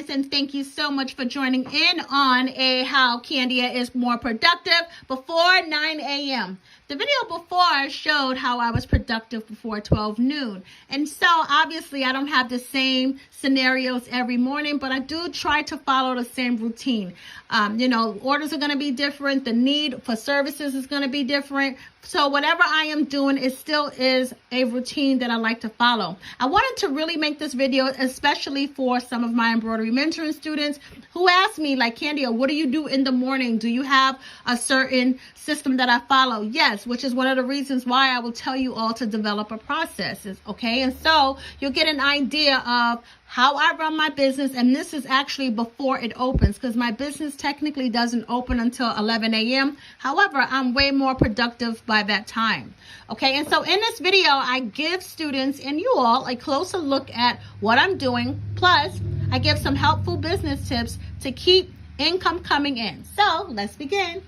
guys, and thank you so much for joining in on how Kandia is more productive before 9 a.m. The video before showed how I was productive before 12 noon. And so obviously I don't have the same scenarios every morning, but I do try to follow the same routine. Orders are going to be different. The need for services is going to be different. So whatever I am doing, it still is a routine that I like to follow. I wanted to really make this video, especially for some of my embroidery mentoring students who ask me, like, Kandia, what do you do in the morning? Do you have a certain system that I follow? Yes, which is one of the reasons why I will tell you all to develop a process. Okay, and so you'll get an idea of how I run my business, and this is actually before it opens, because my business technically doesn't open until 11 a.m. However, I'm way more productive by that time. Okay, and so in this video, I give students and you all a closer look at what I'm doing. Plus, I give some helpful business tips to keep income coming in. So let's begin.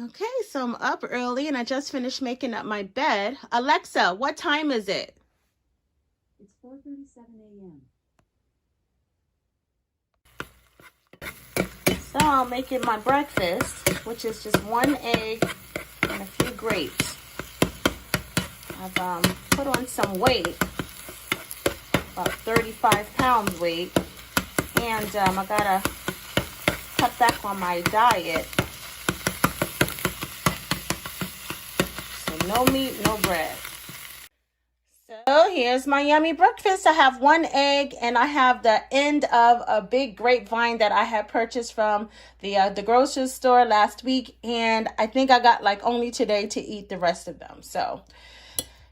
Okay, so I'm up early and I just finished making up my bed. Alexa, what time is it? It's 4:37 a.m. So I'm making my breakfast, which is just 1 egg and a few grapes. I've put on some weight, about 35 pounds weight, and I gotta cut back on my diet. So no meat, no bread. So here's my yummy breakfast. I have 1 egg and I have the end of a big grapevine that I had purchased from the grocery store last week. And I think I got like only today to eat the rest of them. So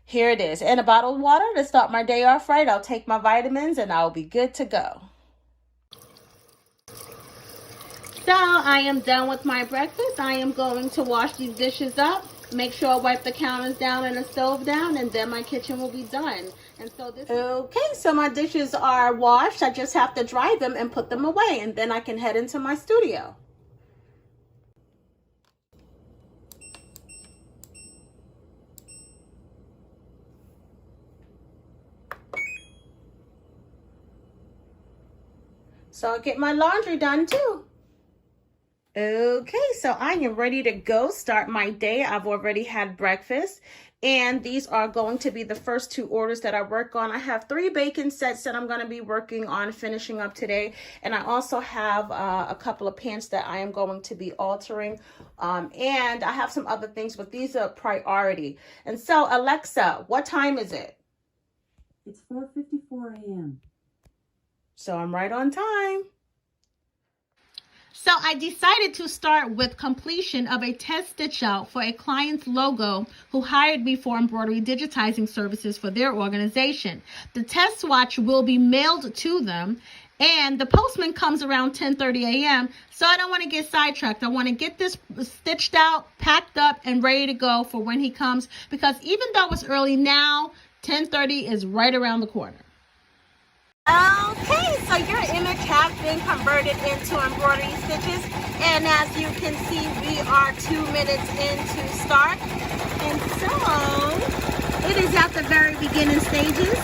here it is. And a bottle of water to start my day off right. I'll take my vitamins and I'll be good to go. So I am done with my breakfast. I am going to wash these dishes up. Make sure I wipe the counters down and the stove down, and then my kitchen will be done. And so okay, so my dishes are washed. I just have to dry them and put them away, and then I can head into my studio. So I'll get my laundry done too. Okay, so I am ready to go start my day. I've already had breakfast, and these are going to be the first 2 orders that I work on. I have 3 bacon sets that I'm going to be working on finishing up today, and I also have a couple of pants that I am going to be altering, and I have some other things, but these are priority. And so, Alexa, what time is it? It's 4:54 a.m. So I'm right on time. So I decided to start with completion of a test stitch out for a client's logo who hired me for embroidery digitizing services for their organization. The test swatch will be mailed to them, and the postman comes around 10:30 a.m. So I don't want to get sidetracked. I want to get this stitched out, packed up, and ready to go for when he comes, because even though it's early now, 10:30 is right around the corner. Okay, so your image has been converted into embroidery stitches, and as you can see, we are 2 minutes into start, and so it is at the very beginning stages,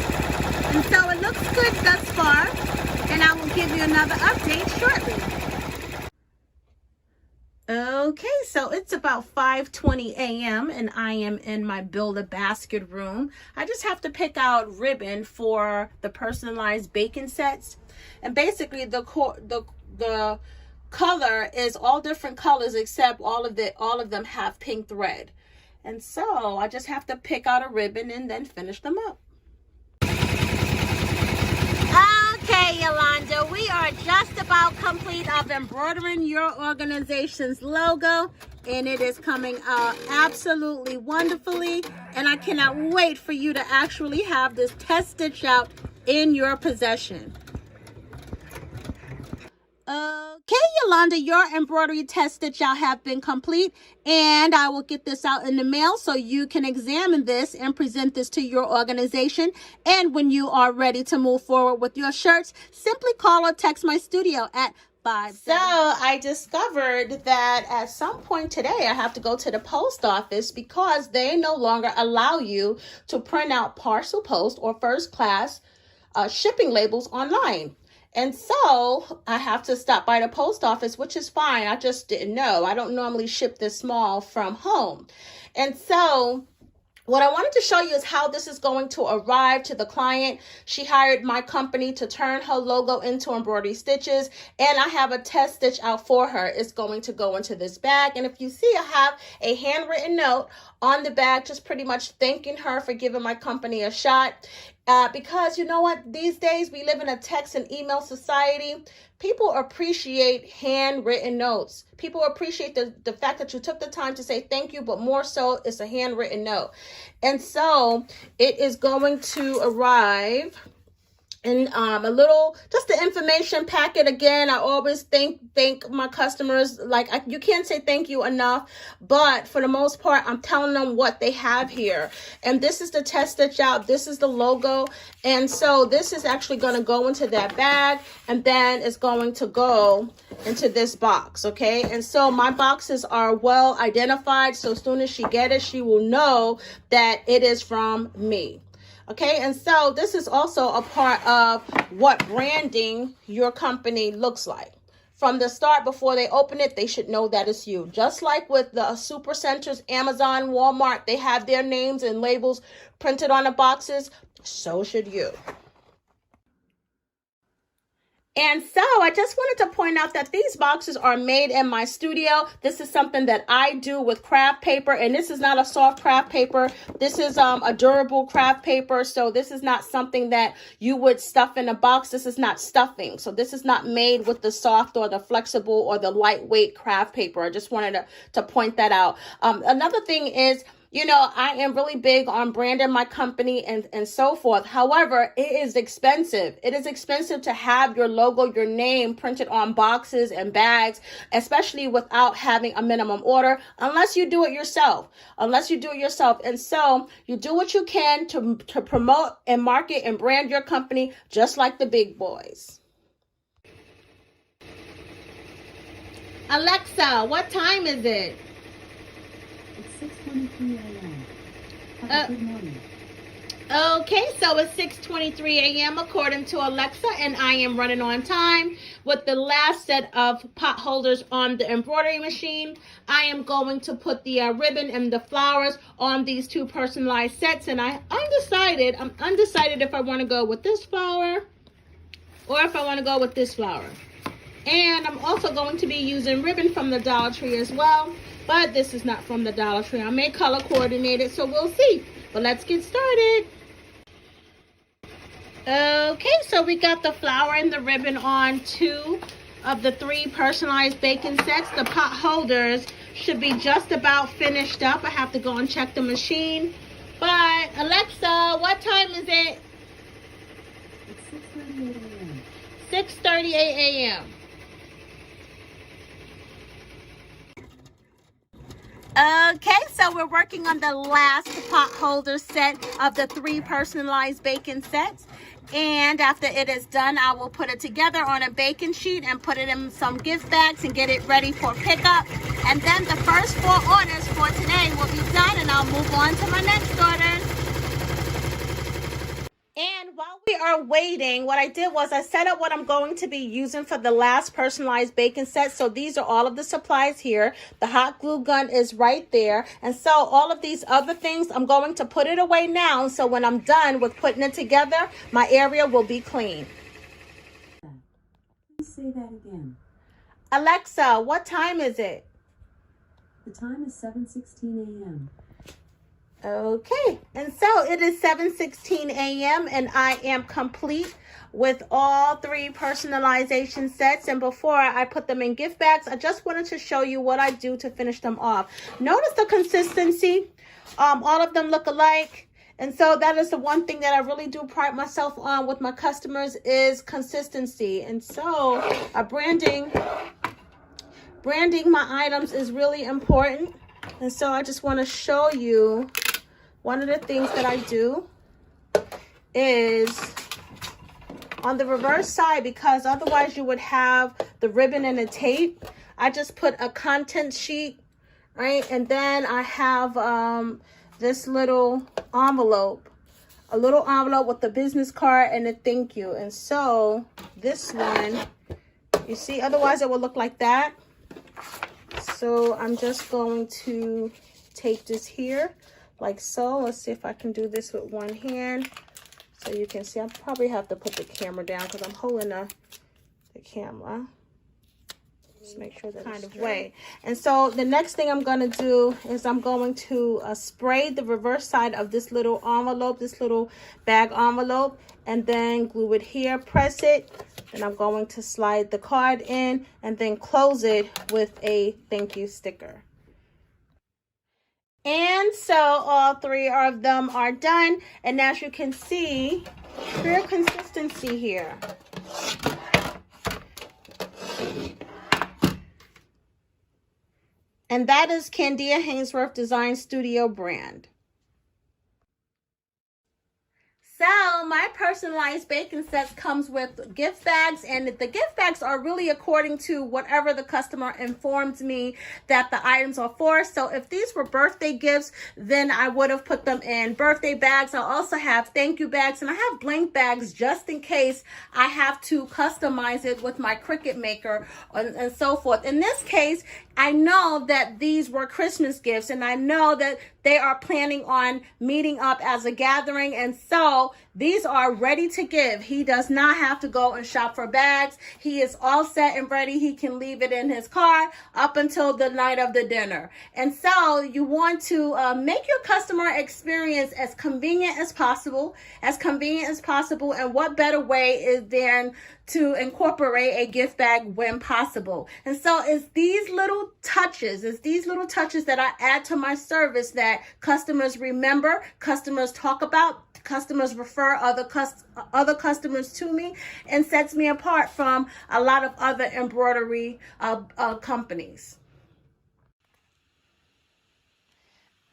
and so it looks good thus far, and I will give you another update shortly. Okay, so it's about 5:20 a.m. and I am in my Build-A-Basket room. I just have to pick out ribbon for the personalized bacon sets. And basically the color is all different colors except all of them have pink thread. And so I just have to pick out a ribbon and then finish them up. Okay, Yolanda, we are just about complete of embroidering your organization's logo, and it is coming out absolutely wonderfully, and I cannot wait for you to actually have this test stitch out in your possession. Okay, Yolanda, your embroidery test stitch out have been complete, and I will get this out in the mail so you can examine this and present this to your organization. And when you are ready to move forward with your shirts, simply call or text my studio at 5. So I discovered that at some point today, I have to go to the post office because they no longer allow you to print out parcel post or first class shipping labels online. And so I have to stop by the post office, which is fine. I just didn't know. I don't normally ship this small from home. And so what I wanted to show you is how this is going to arrive to the client. She hired my company to turn her logo into embroidery stitches, and I have a test stitch out for her. It's going to go into this bag, and if you see, I have a handwritten note on the bag, just pretty much thanking her for giving my company a shot. Because you know what, these days we live in a text and email society. People appreciate handwritten notes. People appreciate the fact that you took the time to say thank you, but more so it's a handwritten note. And so it is going to arrive in a little, just the information packet. Again, I always thank my customers. Like, you can't say thank you enough, but for the most part, I'm telling them what they have here. And this is the test stitch out. This is the logo. And so this is actually going to go into that bag, and then it's going to go into this box. Okay. And so my boxes are well identified. So as soon as she gets it, she will know that it is from me. Okay, and so this is also a part of what branding your company looks like. From the start, before they open it, they should know that it's you. Just like with the super centers, Amazon, Walmart, they have their names and labels printed on the boxes. So should you. And so I just wanted to point out that these boxes are made in my studio. This is something that I do with craft paper, and this is not a soft craft paper. This is a durable craft paper. So this is not something that you would stuff in a box. This is not stuffing. So this is not made with the soft or the flexible or the lightweight craft paper. I just wanted to point that out. Another thing is, you know, I am really big on branding my company and so forth. However, it is expensive. It is expensive to have your logo, your name printed on boxes and bags, especially without having a minimum order, unless you do it yourself. And so you do what you can to promote and market and brand your company just like the big boys. Alexa, what time is it? It's 6:23 a.m. Have a good morning. Okay, so it's 6:23 a.m. according to Alexa, and I am running on time with the last set of pot holders on the embroidery machine. I am going to put the ribbon and the flowers on these two personalized sets, and I'm undecided if I want to go with this flower or if I want to go with this flower. And I'm also going to be using ribbon from the Dollar Tree as well, but this is not from the Dollar Tree. I may color coordinate it, so we'll see. But let's get started. Okay, so we got the flower and the ribbon on 2 of the 3 personalized baking sets. The pot holders should be just about finished up. I have to go and check the machine. But Alexa, what time is it? It's 6:38 a.m. 6:38 a.m. Okay, so we're working on the last pot holder set of the 3 personalized baking sets. And after it is done, I will put it together on a baking sheet and put it in some gift bags and get it ready for pickup. And then the first 4 orders for today will be done, and I'll move on to my next orders. And while we are waiting, what I did was I set up what I'm going to be using for the last personalized baking set. So these are all of the supplies here. The hot glue gun is right there. And so all of these other things, I'm going to put it away now. So when I'm done with putting it together, my area will be clean. Please say that again. Alexa, what time is it? The time is 7:16 a.m. Okay, and so it is 7:16 a.m. and I am complete with all 3 personalization sets. And before I put them in gift bags, I just wanted to show you what I do to finish them off. Notice the consistency. All of them look alike. And so that is the one thing that I really do pride myself on with my customers is consistency. And so branding my items is really important. And so I just want to show you one of the things that I do is on the reverse side, because otherwise you would have the ribbon and the tape. I just put a content sheet, right? And then I have this little envelope, a little envelope with the business card and a thank you. And so this one, you see, otherwise it will look like that. So I'm just going to take this here like so. Let's see if I can do this with one hand so you can see. I probably have to put the camera down because I'm holding the camera. Just make sure that kind of way. And so the next thing I'm going to do is I'm going to spray the reverse side of this little envelope, this little bag envelope, and then glue it here, press it. Then I'm going to slide the card in and then close it with a thank you sticker. And so all three of them are done. And as you can see, clear consistency here. And that is Kandia Haynesworth Design Studio brand. So my personalized baking sets comes with gift bags, and the gift bags are really according to whatever the customer informs me that the items are for. So if these were birthday gifts, then I would have put them in birthday bags. I also have thank you bags, and I have blank bags just in case I have to customize it with my Cricut maker and so forth. In this case, I know that these were Christmas gifts, and I know that they are planning on meeting up as a gathering, and so these are ready to give. He does not have to go and shop for bags. He is all set and ready. He can leave it in his car up until the night of the dinner. And so you want to make your customer experience as convenient as possible, and what better way is than to incorporate a gift bag when possible. And so it's these little touches, that I add to my service that customers remember, customers talk about, customers refer other customers to me, and sets me apart from a lot of other embroidery companies.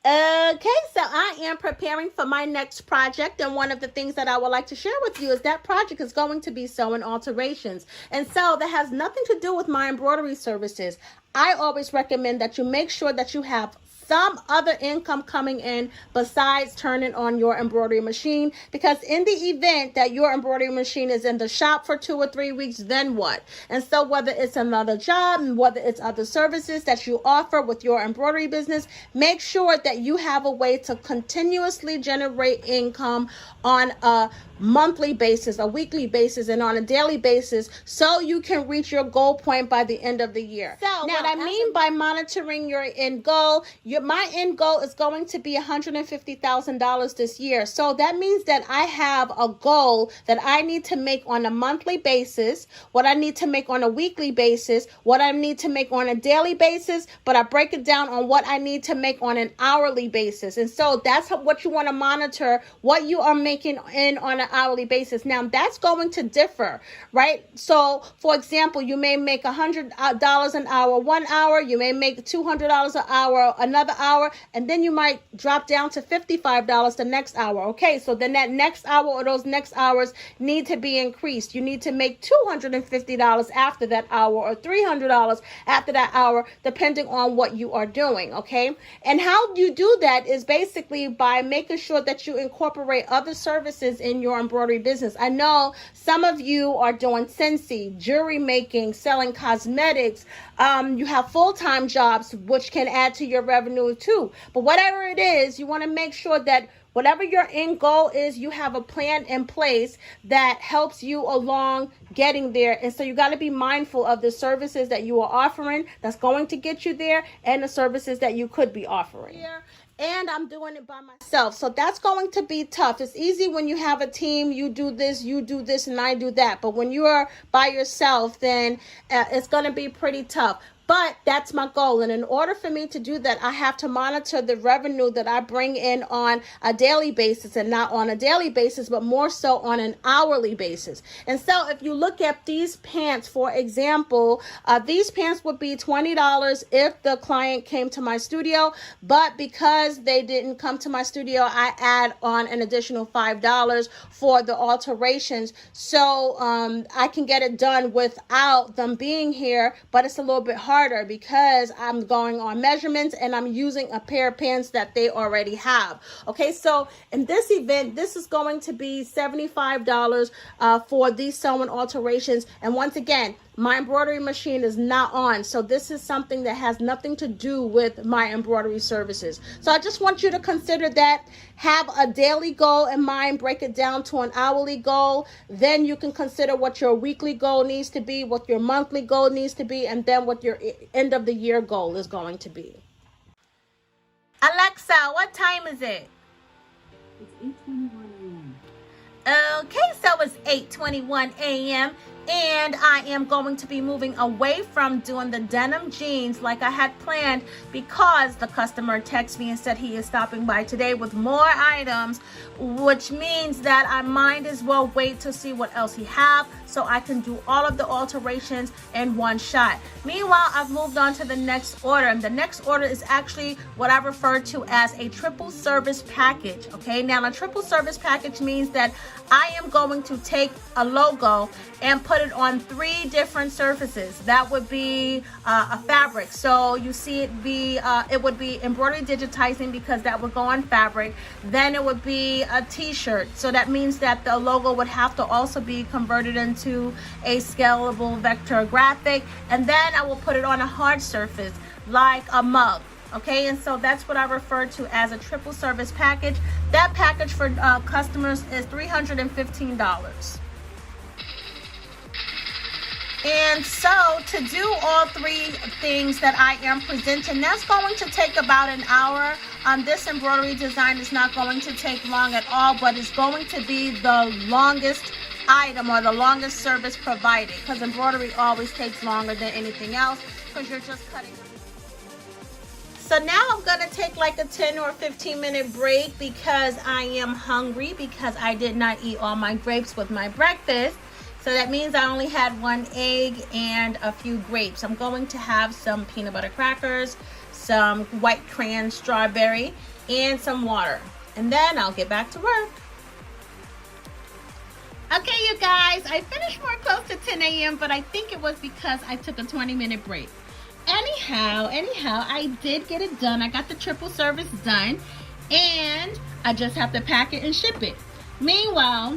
Okay, so I am preparing for my next project, and one of the things that I would like to share with you is that project is going to be sewing alterations. And so that has nothing to do with my embroidery services. I always recommend that you make sure that you have some other income coming in besides turning on your embroidery machine, because in the event that your embroidery machine is in the shop for 2 or 3 weeks, then what? And so whether it's another job and whether it's other services that you offer with your embroidery business, make sure that you have a way to continuously generate income on a monthly basis, a weekly basis, and on a daily basis, so you can reach your goal point by the end of the year. So now, what I mean by monitoring your end goal, my end goal is going to be $150,000 this year. So that means that I have a goal that I need to make on a monthly basis, what I need to make on a weekly basis, what I need to make on a daily basis, but I break it down on what I need to make on an hourly basis. And so that's what you want to monitor, what you are making in on an hourly basis. Now that's going to differ, right? So for example, you may make $100 an hour 1 hour, you may make $200 an hour another hour, and then you might drop down to $55 the next hour. Okay, so then that next hour or those next hours need to be increased. You need to make $250 after that hour, or $300 after that hour, depending on what you are doing. Okay, and how you do that is basically by making sure that you incorporate other services in your embroidery business. I know some of you are doing Scentsy, jewelry making, selling cosmetics. You have full-time jobs, which can add to your revenue too. But whatever it is, you want to make sure that whatever your end goal is, you have a plan in place that helps you along getting there. And so you got to be mindful of the services that you are offering that's going to get you there, and the services that you could be offering. And I'm doing it by myself. So that's going to be tough. It's easy when you have a team. You do this, and I do that. But when you are by yourself, then it's going to be pretty tough. But that's my goal. And in order for me to do that, I have to monitor the revenue that I bring in on a daily basis, and not on a daily basis, but more so on an hourly basis. And so if you look at these pants, for example, these pants would be $20 if the client came to my studio. But because they didn't come to my studio, I add on an additional $5 for the alterations. So I can get it done without them being here, but it's a little bit harder harder because I'm going on measurements and I'm using a pair of pants that they already have. Okay, so in this event, this is going to be $75 for these sewing alterations. And once again, my embroidery machine is not on, so this is something that has nothing to do with my embroidery services. So I just want you to consider that. Have a daily goal in mind, break it down to an hourly goal. Then you can consider what your weekly goal needs to be, what your monthly goal needs to be, and then what your end of the year goal is going to be. Alexa, what time is it? It's 8:21 a.m. Okay, so it's 8:21 a.m. and I am going to be moving away from doing the denim jeans like I had planned because the customer texted me and said he is stopping by today with more items, which means that I might as well wait to see what else he have so I can do all of the alterations in one shot. Meanwhile, I've moved on to the next order, and the next order is actually what I refer to as a triple service package. Okay, now a triple service package means that I am going to take a logo and put it on 3 different surfaces. That would be a fabric. So you see it would be embroidery digitizing because that would go on fabric. Then it would be a t-shirt. So that means that the logo would have to also be converted into a scalable vector graphic. And then I will put it on a hard surface like a mug. Okay, and so that's what I refer to as a triple service package. That package for customers is $315. And so to do all 3 things that I am presenting, that's going to take about an hour. This embroidery design is not going to take long at all, but it's going to be the longest item or the longest service provided, because embroidery always takes longer than anything else because you're just cutting. So now I'm going to take like a 10 or 15 minute break because I am hungry because I did not eat all my grapes with my breakfast. So that means I only had 1 egg and a few grapes. I'm going to have some peanut butter crackers, some white crayon strawberry, and some water. And then I'll get back to work. Okay, you guys, I finished more close to 10 a.m., but I think it was because I took a 20-minute break. Anyhow, I did get it done. I got the triple service done, and I just have to pack it and ship it. Meanwhile,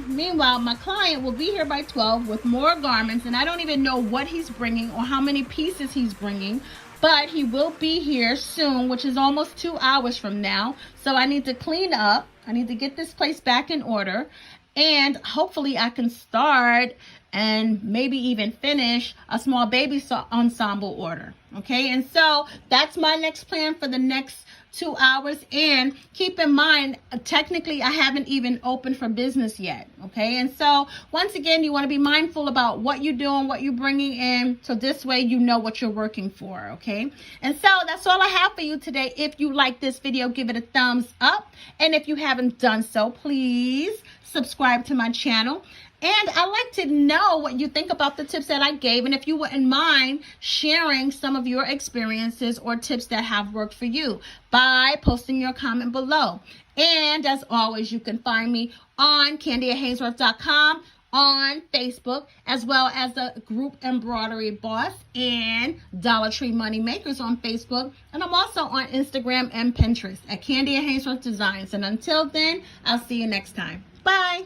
my client will be here by 12 with more garments, and I don't even know what he's bringing or how many pieces he's bringing, but he will be here soon, which is almost 2 hours from now. So I need to clean up. I need to get this place back in order, and hopefully I can start and maybe even finish a small baby ensemble order. Okay, and so that's my next plan for the next 2 hours. And keep in mind, technically I haven't even opened for business yet. Okay, and so once again, you want to be mindful about what you're doing, what you're bringing in, so this way you know what you're working for. Okay, and so that's all I have for you today. If you like this video, give it a thumbs up, and if you haven't done so, please subscribe to my channel. And I'd like to know what you think about the tips that I gave, and if you wouldn't mind sharing some of your experiences or tips that have worked for you by posting your comment below. And as always, you can find me on KandiaHaynesworth.com, on Facebook, as well as the Group Embroidery Boss and Dollar Tree Money Makers on Facebook. And I'm also on Instagram and Pinterest at Kandia Haynesworth Designs. And until then, I'll see you next time. Bye.